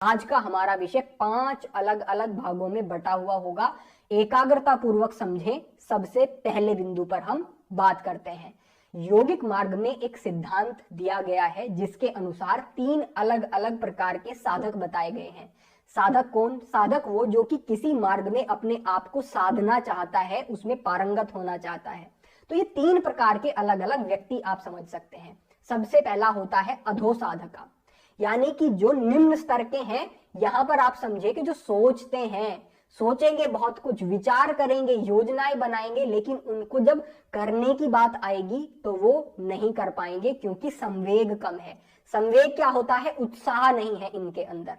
आज का हमारा विषय 5 अलग अलग भागों में बटा हुआ होगा। एकाग्रता पूर्वक समझें। सबसे पहले बिंदु पर हम बात करते हैं। योगिक मार्ग में एक सिद्धांत दिया गया है जिसके अनुसार 3 अलग अलग प्रकार के साधक बताए गए हैं। साधक कौन? साधक वो जो कि किसी मार्ग में अपने आप को साधना चाहता है, उसमें पारंगत होना चाहता है। तो ये 3 प्रकार के अलग अलग व्यक्ति आप समझ सकते हैं। सबसे पहला होता है अधो साधका, यानी कि जो निम्न स्तर के हैं। यहां पर आप समझे कि जो सोचते हैं, सोचेंगे, बहुत कुछ विचार करेंगे, योजनाएं बनाएंगे, लेकिन उनको जब करने की बात आएगी तो वो नहीं कर पाएंगे क्योंकि संवेग कम है। संवेग क्या होता है? उत्साह नहीं है इनके अंदर।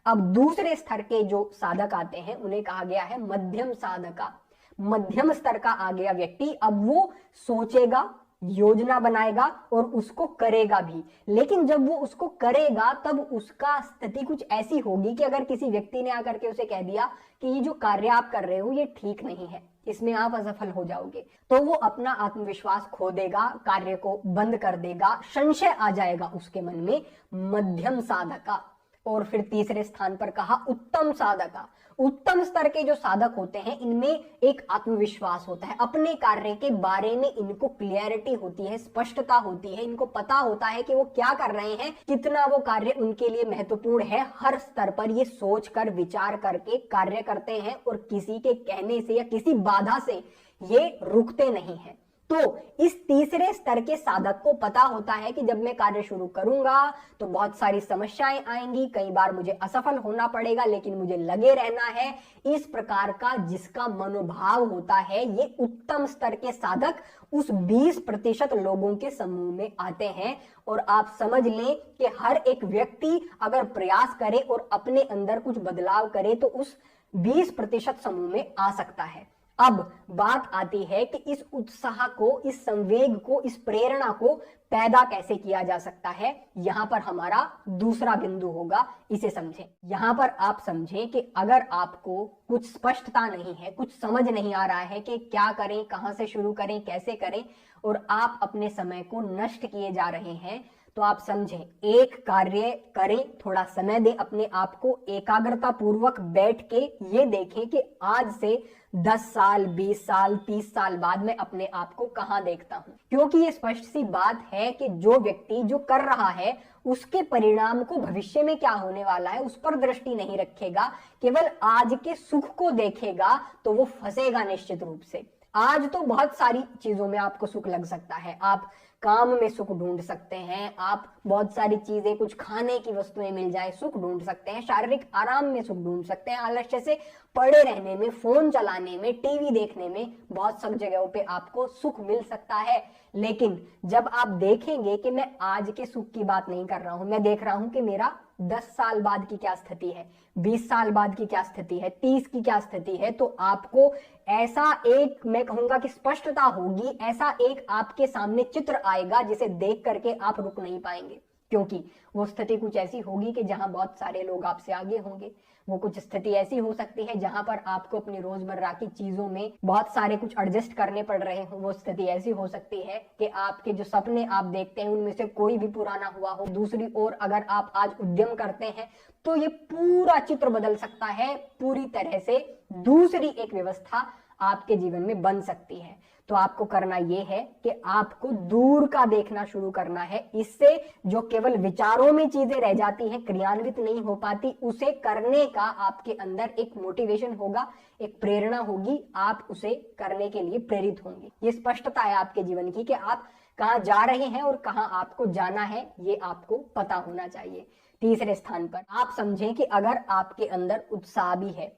अब दूसरे स्तर के जो साधक आते हैं उन्हें कहा गया है मध्यम साधका। मध्यम स्तर का आ गया व्यक्ति। अब वो सोचेगा, योजना बनाएगा और उसको करेगा भी, लेकिन जब वो उसको करेगा तब उसका स्थिति कुछ ऐसी होगी कि अगर किसी व्यक्ति ने आकर के उसे कह दिया कि ये जो कार्य आप कर रहे हो ये ठीक नहीं है, इसमें आप असफल हो जाओगे, तो वो अपना आत्मविश्वास खो देगा, कार्य को बंद कर देगा, संशय आ जाएगा उसके मन में। मध्यम साधका। और फिर तीसरे स्थान पर कहा उत्तम साधका। उत्तम स्तर के जो साधक होते हैं इनमें एक आत्मविश्वास होता है, अपने कार्य के बारे में इनको क्लियरिटी होती है, स्पष्टता होती है, इनको पता होता है कि वो क्या कर रहे हैं, कितना वो कार्य उनके लिए महत्वपूर्ण है। हर स्तर पर ये सोच कर विचार करके कार्य करते हैं और किसी के कहने से या किसी बाधा से ये रुकते नहीं है। तो इस तीसरे स्तर के साधक को पता होता है कि जब मैं कार्य शुरू करूंगा तो बहुत सारी समस्याएं आएंगी, कई बार मुझे असफल होना पड़ेगा, लेकिन मुझे लगे रहना है। इस प्रकार का जिसका मनोभाव होता है, ये उत्तम स्तर के साधक उस 20% लोगों के समूह में आते हैं। और आप समझ लें कि हर एक व्यक्ति अगर प्रयास करे और अपने अंदर कुछ बदलाव करे तो उस 20% समूह में आ सकता है। अब बात आती है कि इस उत्साह को, इस संवेग को, इस प्रेरणा को पैदा कैसे किया जा सकता है। यहां पर हमारा दूसरा बिंदु होगा, इसे समझें। यहां पर आप समझें कि अगर आपको कुछ स्पष्टता नहीं है, कुछ समझ नहीं आ रहा है कि क्या करें, कहां से शुरू करें, कैसे करें, और आप अपने समय को नष्ट किए जा रहे हैं, तो आप समझें, एक कार्य करें, थोड़ा समय दें अपने आप को, एकाग्रता पूर्वक बैठ के ये देखें कि आज से 10 साल, 20 साल, 30 साल बाद मैं अपने आप को कहां देखता हूं। क्योंकि ये स्पष्ट सी बात है कि जो व्यक्ति जो कर रहा है उसके परिणाम को, भविष्य में क्या होने वाला है, उस पर दृष्टि नहीं रखेगा, केवल आज के सुख को देखेगा, तो वो फंसेगा निश्चित रूप से। आज तो बहुत सारी चीजों में आपको सुख लग सकता है, आप काम में सुख ढूंढ सकते हैं, आप बहुत सारी चीजें, कुछ खाने की वस्तुएं मिल जाए, सुख ढूंढ सकते हैं, शारीरिक आराम में सुख ढूंढ सकते हैं, आलस्य से पड़े रहने में, फोन चलाने में, टीवी देखने में, बहुत सब जगहों पे आपको सुख मिल सकता है। लेकिन जब आप देखेंगे कि मैं आज के सुख की बात नहीं कर रहा हूं, मैं देख रहा हूं कि मेरा 10 साल बाद की क्या स्थिति है, 20 साल बाद की क्या स्थिति है, 30 की क्या स्थिति है, तो आपको ऐसा एक, मैं कहूंगा कि स्पष्टता होगी, ऐसा एक आपके सामने चित्र आएगा जिसे देख करके आप रुक नहीं पाएंगे। क्योंकि वो स्थिति कुछ ऐसी होगी कि जहां बहुत सारे लोग आपसे आगे होंगे। वो कुछ स्थिति ऐसी हो सकती है जहां पर आपको अपनी रोजमर्रा की चीजों में बहुत सारे कुछ एडजस्ट करने पड़ रहे हो। वो स्थिति ऐसी हो सकती है कि आपके जो सपने आप देखते हैं उनमें से कोई भी पूरा ना हुआ हो। दूसरी ओर अगर आप आज उद्यम करते हैं तो ये पूरा चित्र बदल सकता है, पूरी तरह से दूसरी एक व्यवस्था आपके जीवन में बन सकती है। तो आपको करना यह है कि आपको दूर का देखना शुरू करना है। इससे जो केवल विचारों में चीजें रह जाती हैं, क्रियान्वित नहीं हो पाती, उसे करने का आपके अंदर एक मोटिवेशन होगा, एक प्रेरणा होगी, आप उसे करने के लिए प्रेरित होंगे। ये स्पष्टता है आपके जीवन की कि आप कहां जा रहे हैं और कहां आपको जाना है, ये आपको पता होना चाहिए। तीसरे स्थान पर आप समझें कि अगर आपके अंदर उत्साह भी है,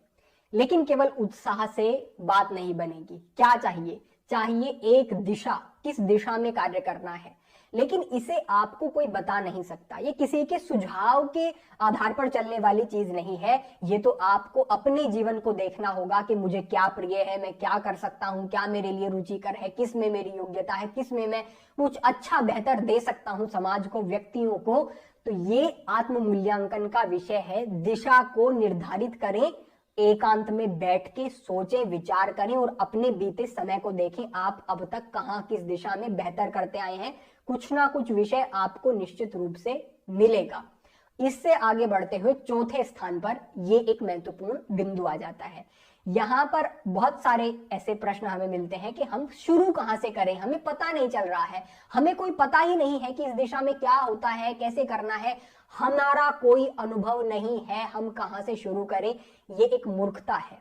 लेकिन केवल उत्साह से बात नहीं बनेगी। क्या चाहिए? चाहिए एक दिशा, किस दिशा में कार्य करना है, लेकिन इसे आपको कोई बता नहीं सकता। ये किसी के सुझाव के आधार पर चलने वाली चीज नहीं है। ये तो आपको अपने जीवन को देखना होगा कि मुझे क्या प्रिय है, मैं क्या कर सकता हूं, क्या मेरे लिए रुचिकर है, किस में मेरी योग्यता है, किस में मैं कुछ अच्छा बेहतर दे सकता हूं समाज को, व्यक्तियों को। तो ये आत्म मूल्यांकन का विषय है। दिशा को निर्धारित करें, एकांत में बैठ के सोचें, विचार करें और अपने बीते समय को देखें। आप अब तक कहां, किस दिशा में बेहतर करते आए हैं। कुछ ना कुछ विषय आपको निश्चित रूप से मिलेगा। इससे आगे बढ़ते हुए चौथे स्थान पर ये एक महत्वपूर्ण बिंदु आ जाता है। यहाँ पर बहुत सारे ऐसे प्रश्न हमें मिलते हैं कि हम शुरू कहाँ से करें, हमें पता नहीं चल रहा है, हमें कोई पता ही नहीं है कि इस दिशा में क्या होता है, कैसे करना है, हमारा कोई अनुभव नहीं है, हम कहाँ से शुरू करें। ये एक मूर्खता है।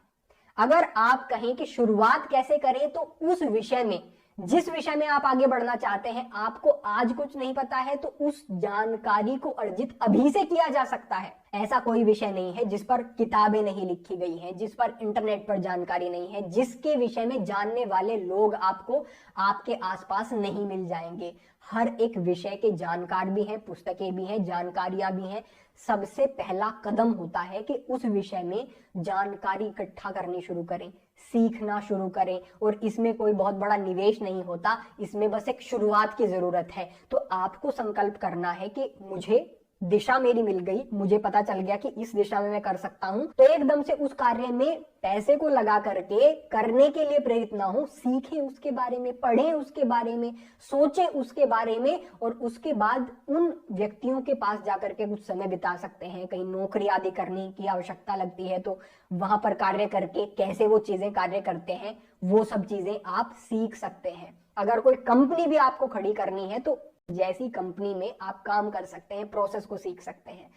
अगर आप कहें कि शुरुआत कैसे करें, तो उस विषय में, जिस विषय में आप आगे बढ़ना चाहते हैं, आपको आज कुछ नहीं पता है, तो उस जानकारी को अर्जित अभी से किया जा सकता है। ऐसा कोई विषय नहीं है जिस पर किताबें नहीं लिखी गई हैं, जिस पर इंटरनेट पर जानकारी नहीं है, जिसके विषय में जानने वाले लोग आपको आपके आसपास नहीं मिल जाएंगे। हर एक विषय के जानकार भी हैं, पुस्तकें भी हैं, जानकारियां भी हैं। सबसे पहला कदम होता है कि उस विषय में जानकारी इकट्ठा करनी शुरू करें, सीखना शुरू करें। और इसमें कोई बहुत बड़ा निवेश नहीं होता, इसमें बस एक शुरुआत की जरूरत है। तो आपको संकल्प करना है कि मुझे दिशा मेरी मिल गई, मुझे पता चल गया कि इस दिशा में मैं कर सकता हूं, तो एकदम से उस कार्य में पैसे को लगा करके करने के लिए प्रेरित ना हो। सीखें उसके बारे में, पढ़ें उसके बारे में, सोचें उसके बारे में, और उसके बाद उन व्यक्तियों के पास जाकर के कुछ समय बिता सकते हैं। कहीं नौकरी आदि करने की आवश्यकता लगती है तो वहां पर कार्य करके कैसे वो चीजें कार्य करते हैं, वो सब चीजें आप सीख सकते हैं। अगर कोई कंपनी भी आपको खड़ी करनी है तो जैसी कंपनी में आप काम कर सकते हैं, प्रोसेस को सीख सकते हैं।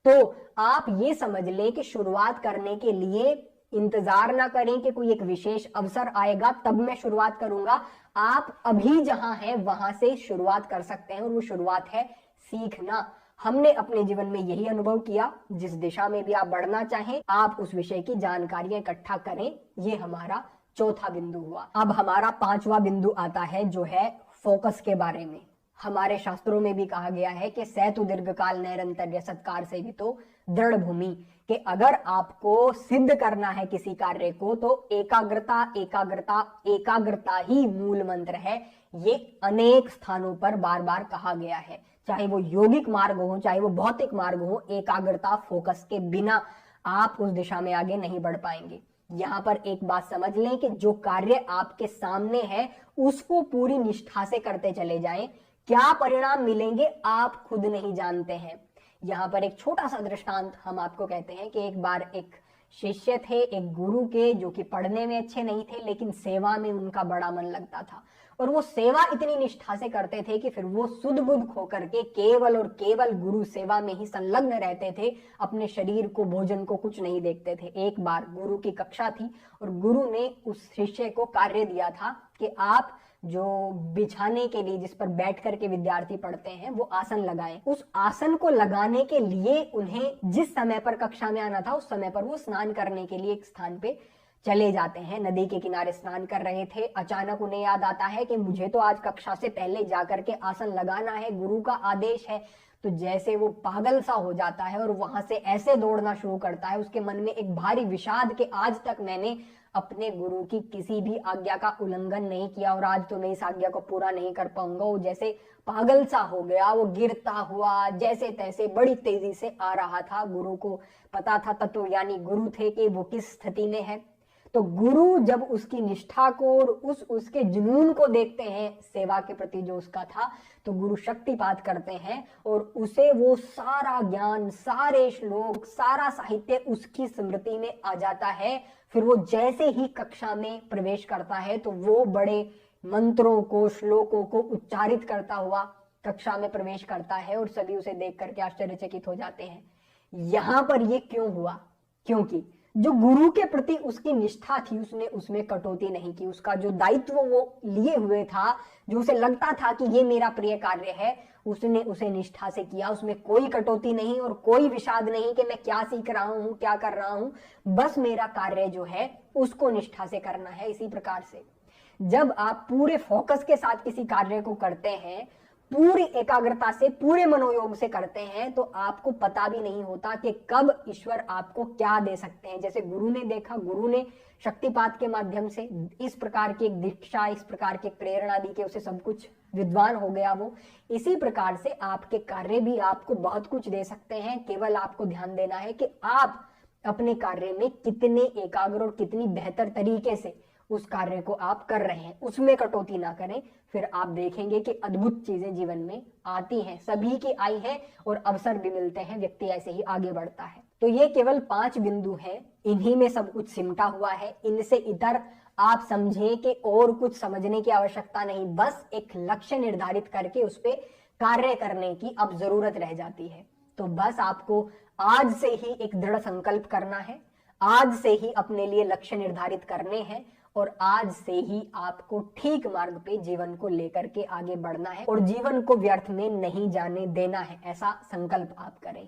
तो आप ये समझ लें कि शुरुआत करने के लिए इंतजार ना करें कि कोई एक विशेष अवसर आएगा तब मैं शुरुआत करूंगा। आप अभी जहां हैं वहां से शुरुआत कर सकते हैं, और वो शुरुआत है सीखना। हमने अपने जीवन में यही अनुभव किया। जिस दिशा में भी आप बढ़ना चाहें, आप उस विषय की जानकारियां इकट्ठा करें। ये हमारा चौथा बिंदु हुआ। अब हमारा पांचवा बिंदु आता है, जो है फोकस के बारे में। हमारे शास्त्रों में भी कहा गया है कि सहतु दीर्घकाल नैरंतर्य सत्कार से भी तो दृढ़ भूमि, कि अगर आपको सिद्ध करना है किसी कार्य को तो एकाग्रता एकाग्रता एकाग्रता ही मूल मंत्र है। ये अनेक स्थानों पर बार बार कहा गया है, चाहे वो योगिक मार्ग हो, चाहे वो भौतिक मार्ग हो। एकाग्रता, फोकस के बिना आप उस दिशा में आगे नहीं बढ़ पाएंगे। यहाँ पर एक बात समझ लें कि जो कार्य आपके सामने है उसको पूरी निष्ठा से करते चले जाएं। क्या परिणाम मिलेंगे आप खुद नहीं जानते हैं। यहाँ पर एक छोटा सा दृष्टांत हम आपको कहते हैं कि एक बार एक शिष्य थे एक गुरु के, जो कि पढ़ने में अच्छे नहीं थे लेकिन सेवा में उनका बड़ा मन लगता था। और वो सेवा इतनी निष्ठा से करते थे कि फिर वो सुध बुध खो करके केवल और केवल गुरु सेवा में ही संलग्न रहते थे। अपने शरीर को, भोजन को कुछ नहीं देखते थे। एक बार गुरु की कक्षा थी और गुरु ने उस शिष्य को कार्य दिया था कि आप जो बिछाने के लिए, जिस पर बैठ करके विद्यार्थी पढ़ते हैं, वो आसन लगाएं। उस आसन को लगाने के लिए उन्हें जिस समय पर कक्षा में आना था उस समय पर वो स्नान करने के लिए एक स्थान पे चले जाते हैं। नदी के किनारे स्नान कर रहे थे। अचानक उन्हें याद आता है कि मुझे तो आज कक्षा से पहले जाकर के आसन लगाना है, गुरु का आदेश है। तो जैसे वो पागल सा हो जाता है और वहां से ऐसे दौड़ना शुरू करता है, उसके मन में एक भारी विषाद कि आज तक मैंने अपने गुरु की किसी भी आज्ञा का उल्लंघन नहीं किया और आज तो मैं इस आज्ञा को पूरा नहीं कर पाऊंगा। वो जैसे पागल सा हो गया, वो गिरता हुआ जैसे तैसे बड़ी तेजी से आ रहा था। गुरु को पता था, तत्व यानी गुरु थे, कि वो किस स्थिति में है। तो गुरु जब उसकी निष्ठा को और उसके जुनून को देखते हैं, सेवा के प्रति जो उसका था, तो गुरु शक्तिपात करते हैं और उसे वो सारा ज्ञान, सारे श्लोक, सारा साहित्य उसकी स्मृति में आ जाता है। फिर वो जैसे ही कक्षा में प्रवेश करता है तो वो बड़े मंत्रों को, श्लोकों को उच्चारित करता हुआ कक्षा में प्रवेश करता है और सभी उसे देख करके आश्चर्यचकित हो जाते हैं। यहां पर ये क्यों हुआ? क्योंकि जो गुरु के प्रति उसकी निष्ठा थी, उसने उसमें कटौती नहीं की। उसका जो दायित्व वो लिए हुए था, जो उसे लगता था कि ये मेरा प्रिय कार्य है, उसने उसे निष्ठा से किया। उसमें कोई कटौती नहीं और कोई विषाद नहीं कि मैं क्या सीख रहा हूं, क्या कर रहा हूं। बस मेरा कार्य जो है उसको निष्ठा से करना है। इसी प्रकार से जब आप पूरे फोकस के साथ किसी कार्य को करते हैं, पूरी एकाग्रता से, पूरे मनोयोग से करते हैं, तो आपको पता भी नहीं होता कि कब ईश्वर आपको क्या दे सकते हैं। जैसे गुरु ने देखा, गुरु ने शक्तिपात के माध्यम से इस प्रकार की एक दीक्षा, इस प्रकार की प्रेरणा दी कि उसे सब कुछ विद्वान हो गया वो। इसी प्रकार से आपके कार्य भी आपको बहुत कुछ दे सकते हैं। केवल आपको ध्यान देना है कि आप अपने कार्य में कितने एकाग्र और कितनी बेहतर तरीके से उस कार्य को आप कर रहे हैं उसमें कटौती ना करें, फिर आप देखेंगे कि अद्भुत चीजें जीवन में आती हैं, सभी की आई है और अवसर भी मिलते हैं, व्यक्ति ऐसे ही आगे बढ़ता है। तो ये केवल 5 बिंदु हैं, इन्हीं में सब कुछ सिमटा हुआ है। इनसे इतर आप समझें कि और कुछ समझने की आवश्यकता नहीं, बस एक लक्ष्य निर्धारित करके उस पर कार्य करने की अब जरूरत रह जाती है। तो बस आपको आज से ही एक दृढ़ संकल्प करना है, आज से ही अपने लिए लक्ष्य निर्धारित करने हैं और आज से ही आपको ठीक मार्ग पे जीवन को लेकर के आगे बढ़ना है और जीवन को व्यर्थ में नहीं जाने देना है, ऐसा संकल्प आप करें।